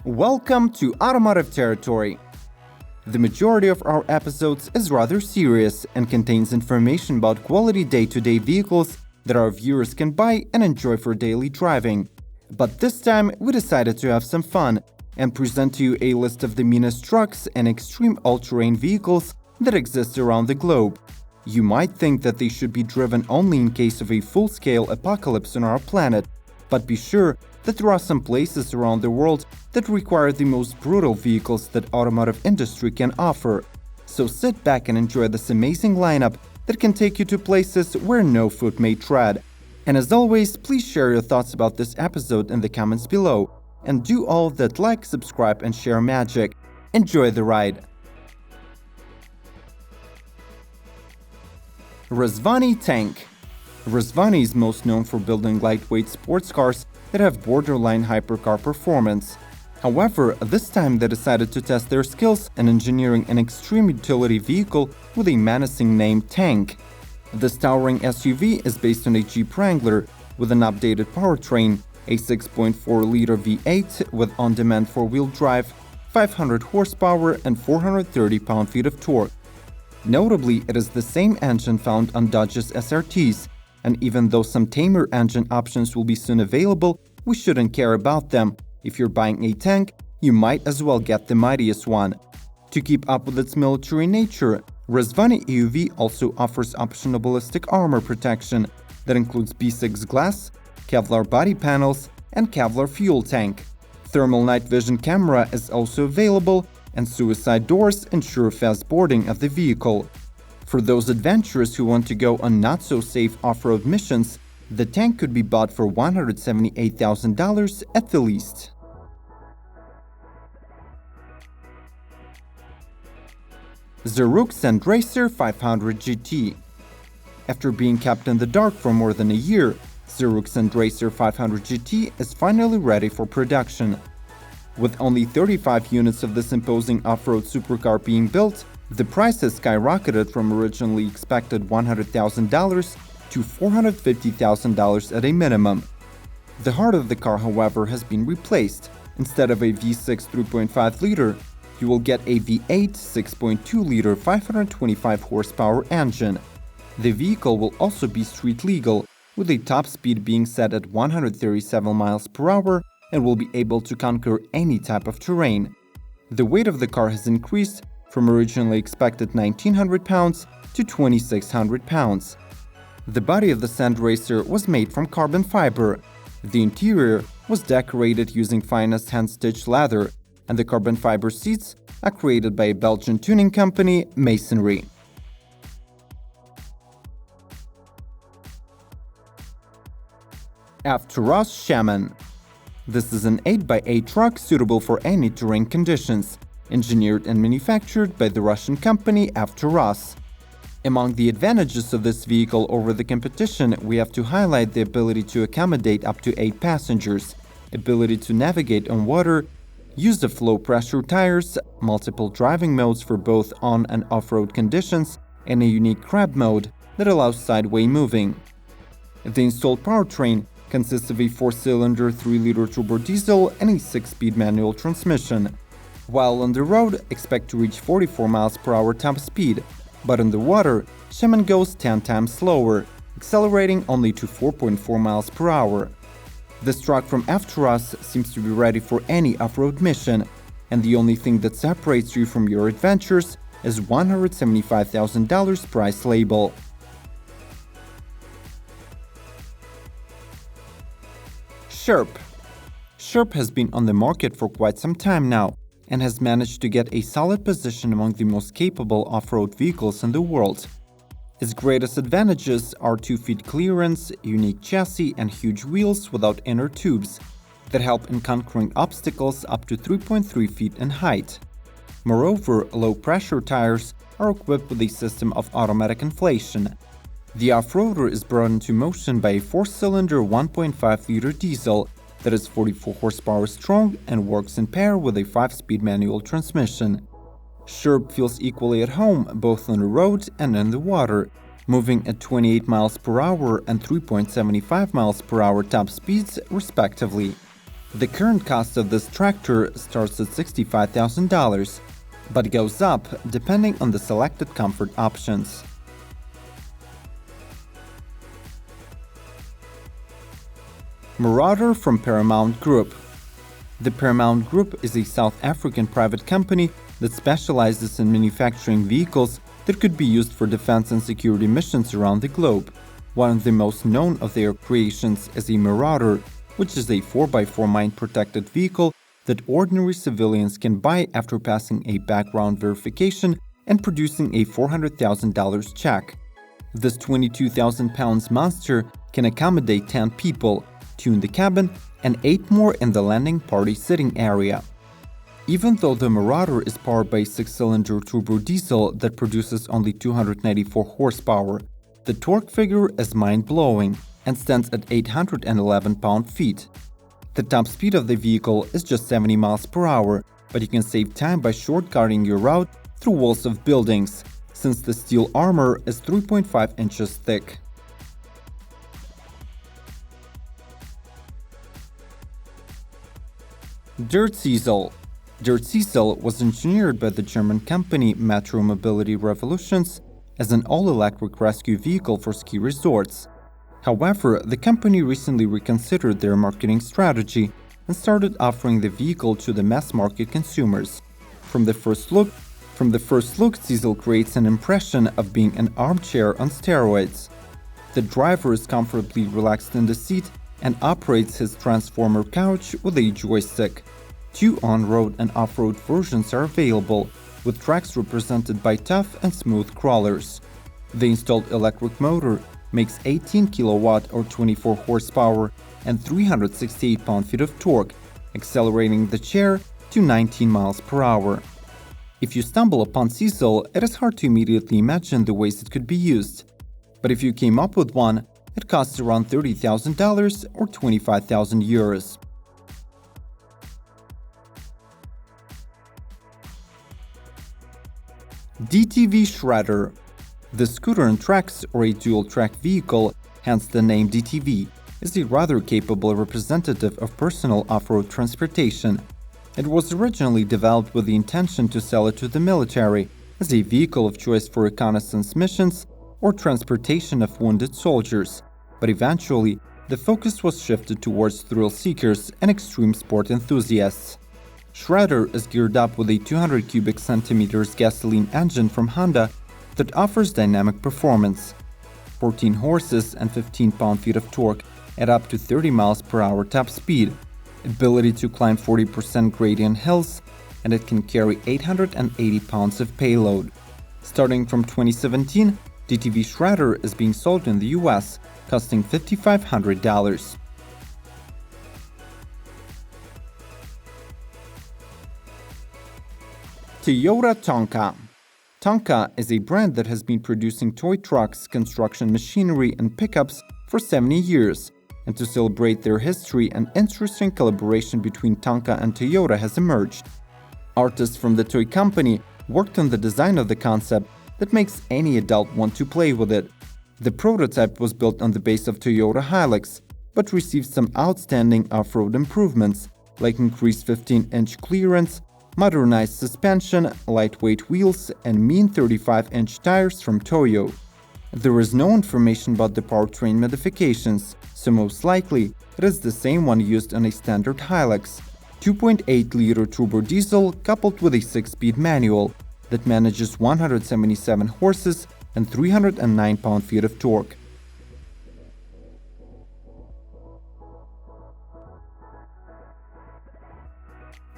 Welcome to Automotive territory. The majority of our episodes is rather serious and contains information about quality day-to-day vehicles that our viewers can buy and enjoy for daily driving. But this time we decided to have some fun and present to you a list of the meanest trucks and extreme all-terrain vehicles that exist around the globe. You might think that they should be driven only in case of a full-scale apocalypse on our planet, but be sure that there are some places around the world that require the most brutal vehicles that automotive industry can offer. So sit back and enjoy this amazing lineup that can take you to places where no foot may tread. And as always, please share your thoughts about this episode in the comments below. And do all that like, subscribe and share magic. Enjoy the ride! Razvan Tank. Rezvani is most known for building lightweight sports cars that have borderline hypercar performance. However, this time they decided to test their skills in engineering an extreme utility vehicle with a menacing name Tank. This towering SUV is based on a Jeep Wrangler with an updated powertrain, a 6.4-liter V8 with on-demand four-wheel drive, 500 horsepower and 430 pound-feet of torque. Notably, it is the same engine found on Dodge's SRTs, and even though some tamer engine options will be soon available, we shouldn't care about them. If you're buying a tank, you might as well get the mightiest one. To keep up with its military nature, Rezvani EUV also offers optional ballistic armor protection that includes B6 glass, Kevlar body panels, and Kevlar fuel tank. Thermal night vision camera is also available, and suicide doors ensure fast boarding of the vehicle. For those adventurers who want to go on not-so-safe off-road missions, the tank could be bought for $178,000 at the least. Xerox Sandracer 500 GT. After being kept in the dark for more than a year, Xerox Sandracer 500 GT is finally ready for production. With only 35 units of this imposing off-road supercar being built, the price has skyrocketed from originally expected $100,000 to $450,000 at a minimum. The heart of the car, however, has been replaced. Instead of a V6 3.5-liter, you will get a V8 6.2-liter 525 horsepower engine. The vehicle will also be street legal, with a top speed being set at 137 miles per hour and will be able to conquer any type of terrain. The weight of the car has increased from originally expected 1,900 pounds to 2,600 pounds. The body of the Sandracer was made from carbon fiber. The interior was decorated using finest hand-stitched leather, and the carbon fiber seats are created by a Belgian tuning company, Masonry. Afteros Shaman. This is an 8x8 truck suitable for any terrain conditions, engineered and manufactured by the Russian company Afteros. Among the advantages of this vehicle over the competition, we have to highlight the ability to accommodate up to 8 passengers, ability to navigate on water, use of low-pressure tires, multiple driving modes for both on- and off-road conditions, and a unique crab mode that allows sideway moving. The installed powertrain consists of a 4-cylinder 3-liter turbo diesel and a 6-speed manual transmission. While on the road, expect to reach 44 miles per hour top speed, but in the water, Shaman goes 10 times slower, accelerating only to 4.4 miles per hour. This truck from Afteros seems to be ready for any off-road mission, and the only thing that separates you from your adventures is $175,000 price label. Chirp. Chirp has been on the market for quite some time now, and has managed to get a solid position among the most capable off-road vehicles in the world. Its greatest advantages are 2-feet clearance, unique chassis and huge wheels without inner tubes that help in conquering obstacles up to 3.3 feet in height. Moreover, low-pressure tires are equipped with a system of automatic inflation. The off-roader is brought into motion by a 4-cylinder 1.5-liter diesel that is 44 horsepower strong and works in pair with a 5-speed manual transmission. Chirp feels equally at home both on the road and in the water, moving at 28 miles per hour and 3.75 miles per hour top speeds respectively. The current cost of this tractor starts at $65,000, but goes up depending on the selected comfort options. Marauder from Paramount Group. The Paramount Group is a South African private company that specializes in manufacturing vehicles that could be used for defense and security missions around the globe. One of the most known of their creations is a Marauder, which is a 4x4 mine-protected vehicle that ordinary civilians can buy after passing a background verification and producing a $400,000 check. This 22,000 pounds monster can accommodate 10 people, 2 in the cabin, and 8 more in the landing party sitting area. Even though the Marauder is powered by a 6-cylinder turbo diesel that produces only 294 horsepower, the torque figure is mind-blowing and stands at 811 pound-feet. The top speed of the vehicle is just 70 miles per hour, but you can save time by shortcutting your route through walls of buildings, since the steel armor is 3.5 inches thick. DirtSee Zealot. DirtSee Zealot was engineered by the German company Metro Mobility Revolutions as an all-electric rescue vehicle for ski resorts. However, the company recently reconsidered their marketing strategy and started offering the vehicle to the mass-market consumers. From the first look, Zealot creates an impression of being an armchair on steroids. The driver is comfortably relaxed in the seat and operates his transformer couch with a joystick. 2 on-road and off-road versions are available, with tracks represented by tough and smooth crawlers. The installed electric motor makes 18 kilowatt or 24 horsepower and 368 pound-feet of torque, accelerating the chair to 19 miles per hour. If you stumble upon Zealot, it is hard to immediately imagine the ways it could be used. But if you came up with one, it costs around $30,000 or 25,000 euros. DTV Schrader. The scooter and tracks, or a dual-track vehicle, hence the name DTV, is a rather capable representative of personal off-road transportation. It was originally developed with the intention to sell it to the military as a vehicle of choice for reconnaissance missions or transportation of wounded soldiers, but eventually the focus was shifted towards thrill seekers and extreme sport enthusiasts. Schrader is geared up with a 200 cubic centimeters gasoline engine from Honda that offers dynamic performance. 14 horses and 15 pound-feet of torque at up to 30 miles per hour top speed, ability to climb 40% gradient hills, and it can carry 880 pounds of payload. Starting from 2017, DTV Schrader is being sold in the US, costing $5,500. Toyota Tonka. Tonka is a brand that has been producing toy trucks, construction machinery, and pickups for 70 years, and to celebrate their history, an interesting collaboration between Tonka and Toyota has emerged. Artists from the toy company worked on the design of the concept that makes any adult want to play with it. The prototype was built on the base of Toyota Hilux, but received some outstanding off-road improvements, like increased 15-inch clearance, modernized suspension, lightweight wheels, and mean 35-inch tires from Toyo. There is no information about the powertrain modifications, so most likely it is the same one used on a standard Hilux, 2.8-liter turbo diesel coupled with a 6-speed manual that manages 177 horses and 309 pound-feet of torque.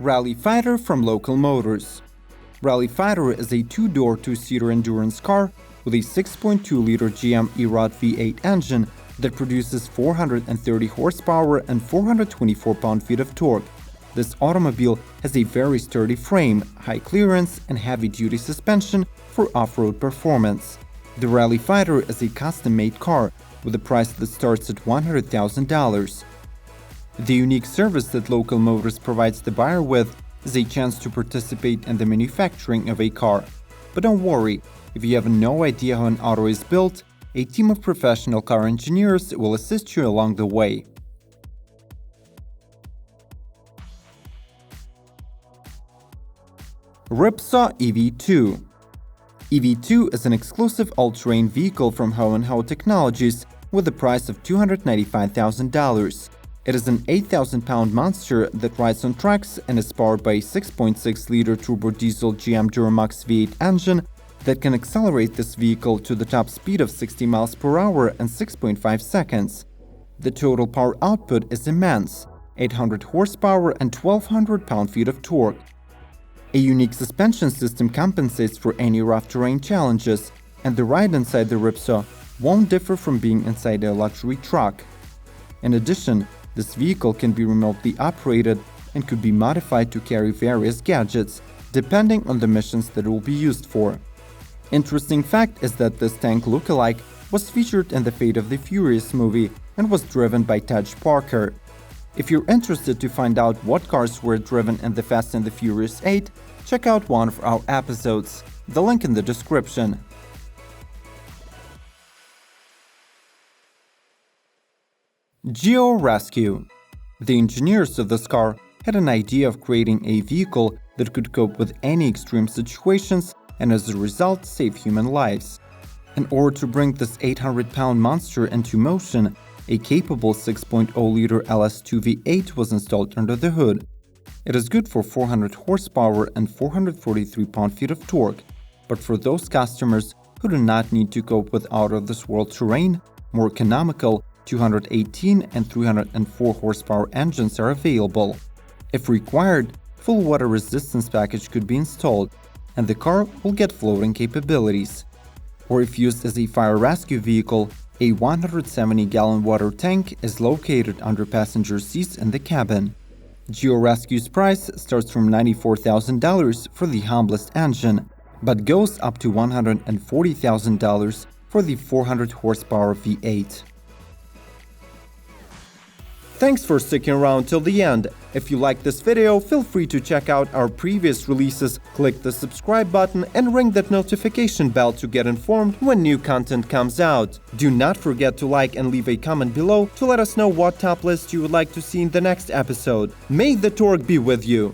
Rally Fighter from Local Motors. Rally Fighter is a 2-door, 2-seater endurance car with a 6.2-liter GM E-Rod V8 engine that produces 430 horsepower and 424 pound-feet of torque. This automobile has a very sturdy frame, high clearance, and heavy-duty suspension for off-road performance. The Rally Fighter is a custom-made car with a price that starts at $100,000. The unique service that Local Motors provides the buyer with is a chance to participate in the manufacturing of a car. But don't worry, if you have no idea how an auto is built, a team of professional car engineers will assist you along the way. Ripsaw EV2. EV2 is an exclusive all-terrain vehicle from Ho & Technologies with a price of $295,000. It is an 8,000-pound monster that rides on tracks and is powered by a 6.6-liter turbo-diesel GM Duramax V8 engine that can accelerate this vehicle to the top speed of 60 miles per hour in 6.5 seconds. The total power output is immense, 800 horsepower and 1,200 pound-feet of torque. A unique suspension system compensates for any rough terrain challenges, and the ride inside the Ripsaw won't differ from being inside a luxury truck. In addition, this vehicle can be remotely operated and could be modified to carry various gadgets, depending on the missions that it will be used for. Interesting fact is that this tank lookalike was featured in the Fate of the Furious movie and was driven by Tej Parker. If you're interested to find out what cars were driven in the Fast and the Furious 8, check out one of our episodes. The link in the description. Geo Rescue. The engineers of this car had an idea of creating a vehicle that could cope with any extreme situations and as a result save human lives. In order to bring this 800-pound monster into motion, a capable 6.0-liter LS2 V8 was installed under the hood. It is good for 400 horsepower and 443 pound-feet of torque, but for those customers who do not need to cope with out-of-this-world terrain, more economical 218 and 304 horsepower engines are available. If required, full water resistance package could be installed, and the car will get floating capabilities. Or if used as a fire rescue vehicle, a 170-gallon water tank is located under passenger seats in the cabin. Geo Rescue's price starts from $94,000 for the humblest engine, but goes up to $140,000 for the 400 horsepower V8. Thanks for sticking around till the end. If you liked this video, feel free to check out our previous releases, click the subscribe button and ring that notification bell to get informed when new content comes out. Do not forget to like and leave a comment below to let us know what top list you would like to see in the next episode. May the torque be with you!